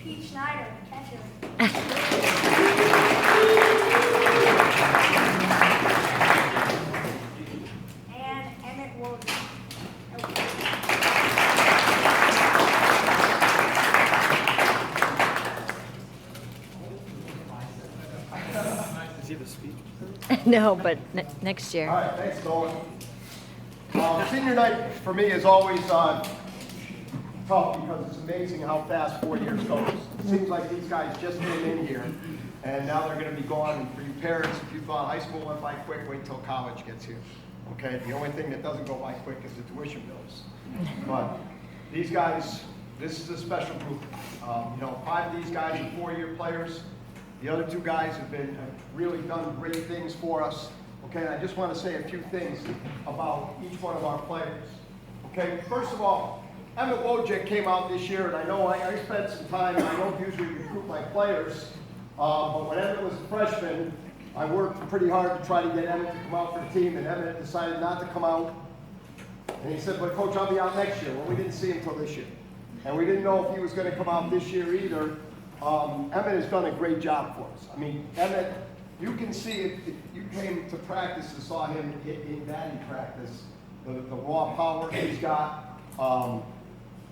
Schneider, catcher. And Emmett Wilson. Is he the speech? No, but next year. All right, thanks, Nolan. Senior night for me is always tough because it's amazing how fast 4 years goes. It seems like these guys just came in here, and now they're going to be gone. And for you parents, if you thought high school went by quick, wait until college gets here. Okay, the only thing that doesn't go by quick is the tuition bills. But these guys, this is a special group. 5 of these guys are 4-year players. The other 2 guys have really done great things for us. Okay, I just want to say a few things about each one of our players. Okay, first of all, Emmett Wojcik came out this year, and I know I spent some time, and I don't usually recruit my players, but when Emmett was a freshman, I worked pretty hard to try to get Emmett to come out for the team, and Emmett decided not to come out. And he said, but Coach, I'll be out next year. Well, we didn't see him until this year. And we didn't know if he was going to come out this year either. Emmett has done a great job for us. I mean, Emmett, you can see if you came to practice and saw him in batting practice, the raw power he's got,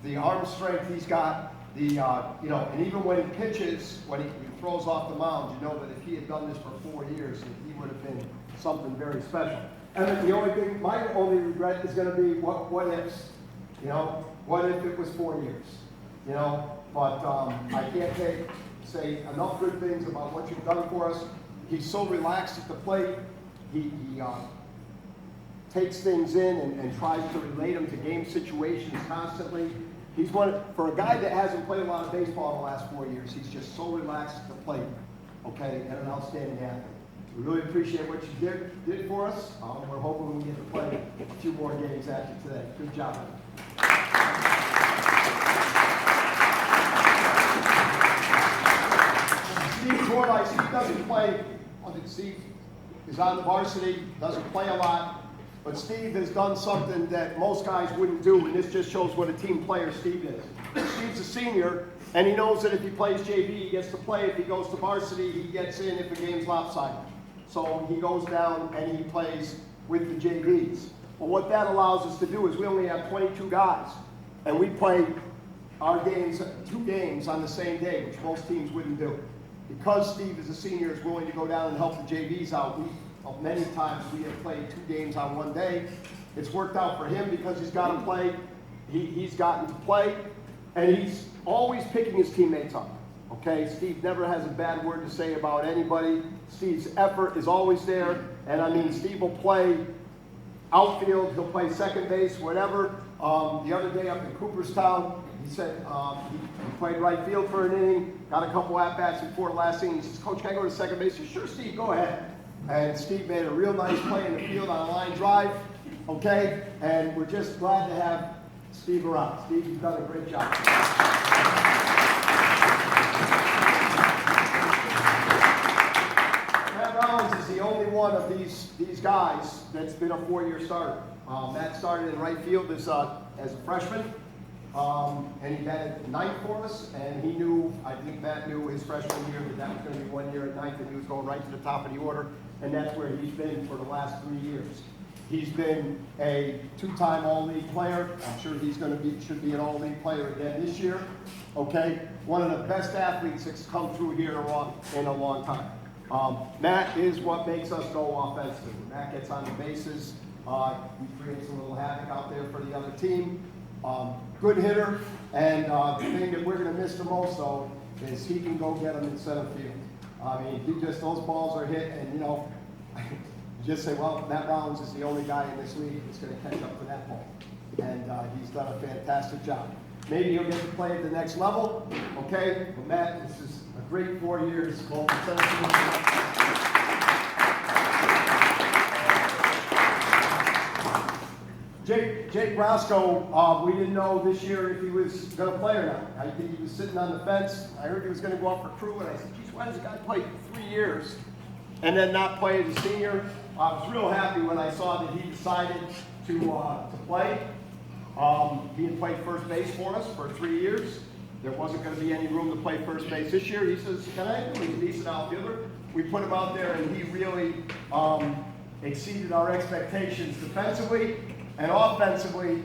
the arm strength he's got, and even when he pitches, when he throws off the mound, you know that if he had done this for 4 years, he would have been something very special. Emmett, my only regret is going to be what ifs, what if it was 4 years, but I can't say enough good things about what you've done for us. He's so relaxed at the plate. He takes things in and tries to relate them to game situations constantly. He's for a guy that hasn't played a lot of baseball in the last 4 years, he's just so relaxed at the plate, okay, and an outstanding athlete. We really appreciate what you did for us. We're hoping we get to play a few more games after today. Good job. Steve Corliss, Steve doesn't play. Steve is on the varsity, doesn't play a lot, but Steve has done something that most guys wouldn't do, and this just shows what a team player Steve is. Steve's a senior, and he knows that if he plays JV, he gets to play. If he goes to varsity, he gets in if the game's lopsided. So he goes down and he plays with the JVs. Well, what that allows us to do is we only have 22 guys, and we play our games, 2 games on the same day, which most teams wouldn't do. Because Steve is a senior, is willing to go down and help the JVs out. Many times we have played 2 games on one day. It's worked out for him because he's got to play. He's gotten to play, and he's always picking his teammates up. Okay, Steve never has a bad word to say about anybody. Steve's effort is always there, and I mean, Steve will play outfield, he'll play second base, whatever. The other day up in Cooperstown, he said he played right field for an inning, got a couple at-bats before the last inning. He says, Coach, can I go to second base? He said, sure, Steve, go ahead. And Steve made a real nice play in the field on a line drive, okay? And we're just glad to have Steve around. Steve, you've done a great job. Matt Rollins is the only one of these guys that's been a 4-year starter. Matt started in right field as a freshman. And he batted 9th for us, and I think Matt knew his freshman year that was going to be 1 year at 9th, and he was going right to the top of the order, and that's where he's been for the last 3 years. He's been a 2-time All-League player. I'm sure should be an All-League player again this year. Okay, one of the best athletes that's come through here in a long time. Matt is what makes us go offensively. Matt gets on the bases. He creates a little havoc out there for the other team. Good hitter, and the thing that we're going to miss the most, though, is he can go get them in center field. I mean, those balls are hit, and you just say, well, Matt Rollins is the only guy in this league that's going to catch up to that ball, and he's done a fantastic job. Maybe he'll get to play at the next level, okay? But Matt, this is a great 4 years. Jake Roscoe, we didn't know this year if he was going to play or not. I think he was sitting on the fence. I heard he was going to go out for crew, and I said, geez, why does a guy play 3 years and then not play as a senior? I was real happy when I saw that he decided to play. He had played first base for us for 3 years. There wasn't going to be any room to play first base. This year, he says, can I do? He's a decent outfielder. We put him out there, and he really exceeded our expectations defensively and offensively.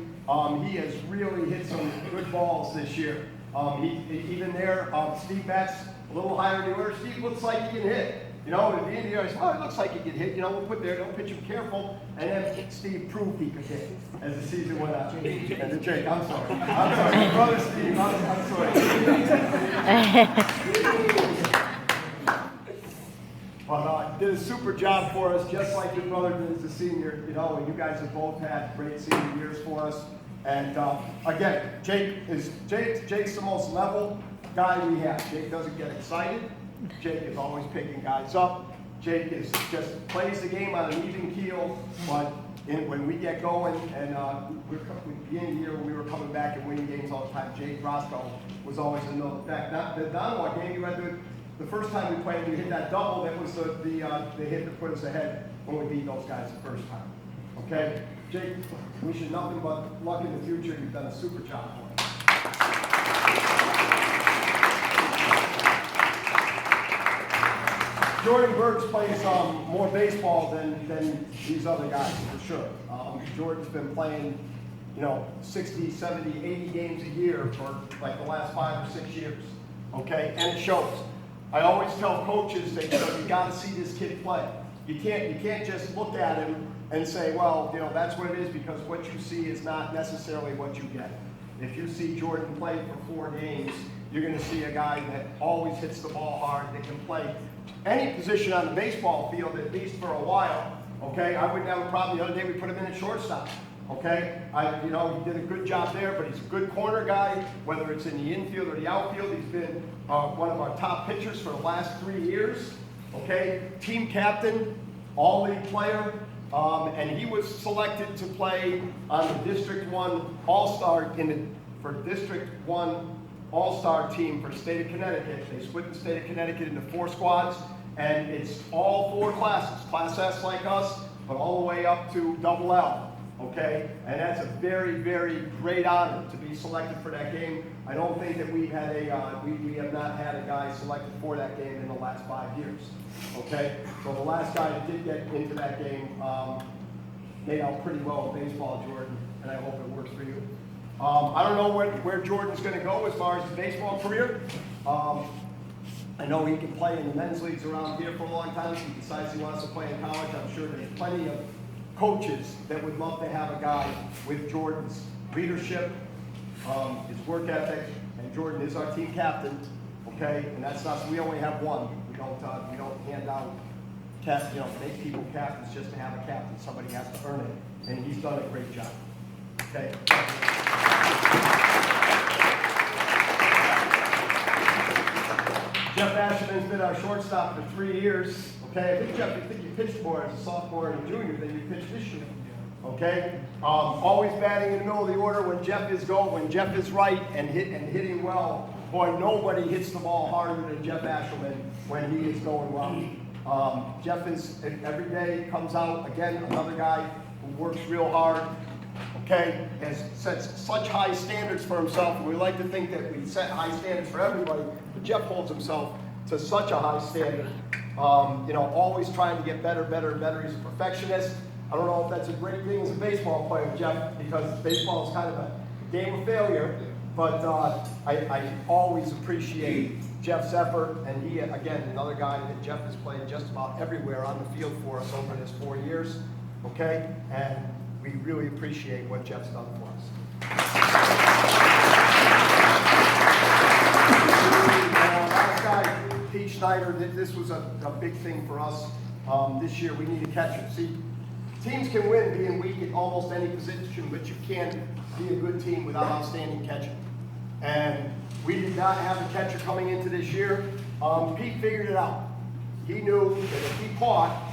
He has really hit some good balls this year. Even there, Steve Batts a little higher than the order. Steve looks like he can hit. You know, at the end of the year, I said, oh, it looks like he can hit. You know, we'll put there, don't pitch him careful. And then Steve proved he could hit as the season went on. And Jake, I'm sorry. I'm sorry. Brother Steve, I'm sorry. But did a super job for us, just like your brother did as a senior. You know, and you guys have both had great senior years for us. And again, Jake's the most level guy we have. Jake doesn't get excited. Jake is always picking guys up. Jake is just plays the game on an even keel. But when we get going, and we're beginning the year when we were coming back and winning games all the time, Jake Roscoe was always in the back. The Donaway game, you had the first time we played, we hit that double. That was the hit that put us ahead when we beat those guys the first time. Okay, Jake, wish you nothing but luck in the future. You've done a super job for us. Jordan Burks plays more baseball than these other guys, for sure. Jordan's been playing, 60, 70, 80 games a year for like the last 5 or 6 years, okay? And it shows. I always tell coaches, you got to see this kid play. You can't just look at him and say, well, that's what it is, because what you see is not necessarily what you get. If you see Jordan play for 4 games, you're going to see a guy that always hits the ball hard, that can play any position on the baseball field, at least for a while, okay? I wouldn't have a problem. The other day we put him in at shortstop, okay? He did a good job there, but he's a good corner guy, whether it's in the infield or the outfield. He's been one of our top pitchers for the last 3 years, okay? Team captain, all-league player, and he was selected to play on the District 1 All-Star for District 1 All-Star team for the state of Connecticut. They split the state of Connecticut into 4 squads, and it's all 4 classes. Class S like us, but all the way up to double L, okay? And that's a very, very great honor to be selected for that game. I don't think that we have not had a guy selected for that game in the last 5 years, okay? So the last guy that did get into that game made out pretty well in baseball, Jordan, and I hope it works for you. I don't know where Jordan's going to go as far as his baseball career. I know he can play in the men's leagues around here for a long time. If he decides he wants to play in college, I'm sure there's plenty of coaches that would love to have a guy with Jordan's leadership, his work ethic, and Jordan is our team captain, okay? And that's us. We only have one. We don't hand out make people captains just to have a captain. Somebody has to earn it, and he's done a great job. Okay. Jeff Asherman's been our shortstop for 3 years. Okay, I think Jeff, you pitched more as a sophomore and a junior than you pitched this year. Okay, always batting in the middle of the order when Jeff is right and hitting well. Boy, nobody hits the ball harder than Jeff Asherman when he is going well. Jeff is every day comes out again, another guy who works real hard. Okay, has set such high standards for himself, and we like to think that we set high standards for everybody, but Jeff holds himself to such a high standard. Always trying to get better. He's a perfectionist. I don't know if that's a great thing as a baseball player, Jeff, because baseball is kind of a game of failure, but I always appreciate Jeff's effort, and he, again, another guy that Jeff has played just about everywhere on the field for us over his 4 years, okay, and we really appreciate what Jeff's done for us. Last guy, Pete Schneider, this was a big thing for us this year. We need a catcher. See, teams can win being weak at almost any position, but you can't be a good team without outstanding catching. And we did not have a catcher coming into this year. Pete figured it out. He knew that if he caught,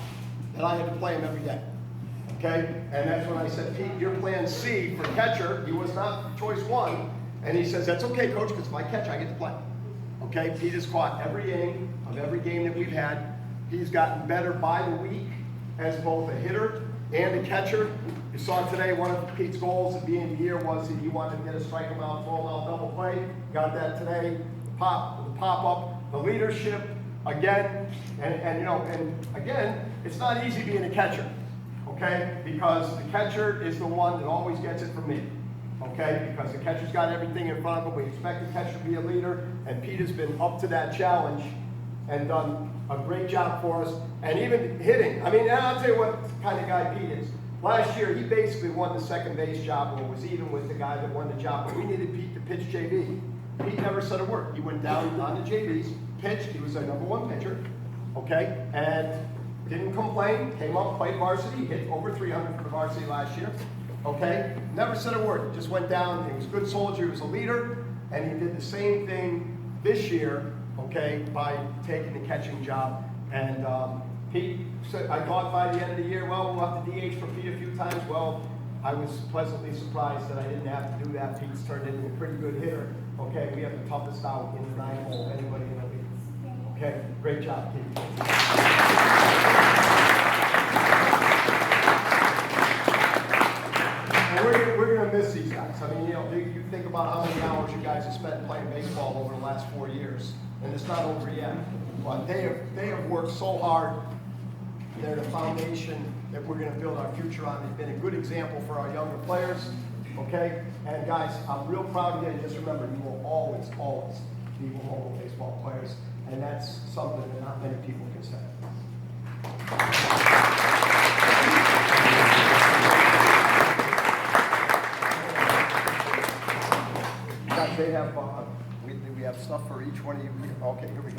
that I had to play him every day. Okay, and that's when I said, Pete, your plan C for catcher, he was not choice 1, and he says, that's okay, coach, because if I catch, I get to play. Okay, Pete has caught every inning of every game that we've had. He's gotten better by the week as both a hitter and a catcher. You saw today, one of Pete's goals at the end of the year was that he wanted to get a strike him out, throw him out, double play. Got that today. The pop-up, the leadership, again, and again, it's not easy being a catcher, okay? Because the catcher is the one that always gets it from me, okay? Because the catcher's got everything in front of him. We expect the catcher to be a leader, and Pete has been up to that challenge and done a great job for us, and even hitting. I mean, and I'll tell you what kind of guy Pete is. Last year, he basically won the second base job, and was even with the guy that won the job, but we needed Pete to pitch JV. Pete never said a word. He went down on the JVs, pitched, he was our #1 pitcher, okay, and didn't complain, came up, played varsity, hit over 300 for the varsity last year, okay, never said a word, just went down, he was a good soldier, he was a leader, and he did the same thing this year, okay, by taking the catching job. And Pete said, I thought by the end of the year, well, we'll have to DH for Pete a few times. Well, I was pleasantly surprised that I didn't have to do that. Pete's turned into a pretty good hitter. Okay, we have the toughest out in the 9-hole of anybody in the league. Okay, great job, Pete. And we're going to miss these guys. I mean, you think about how many hours you guys have spent playing baseball over the last 4 years, and it's not over yet. But they have worked so hard. They're the foundation that we're going to build our future on. They've been a good example for our younger players, okay? And guys, I'm real proud of you. And just remember, you will always, always be Wamogo baseball players. And that's something that not many people can say. Guys, they have, we have stuff for each one of you. Okay, here we go.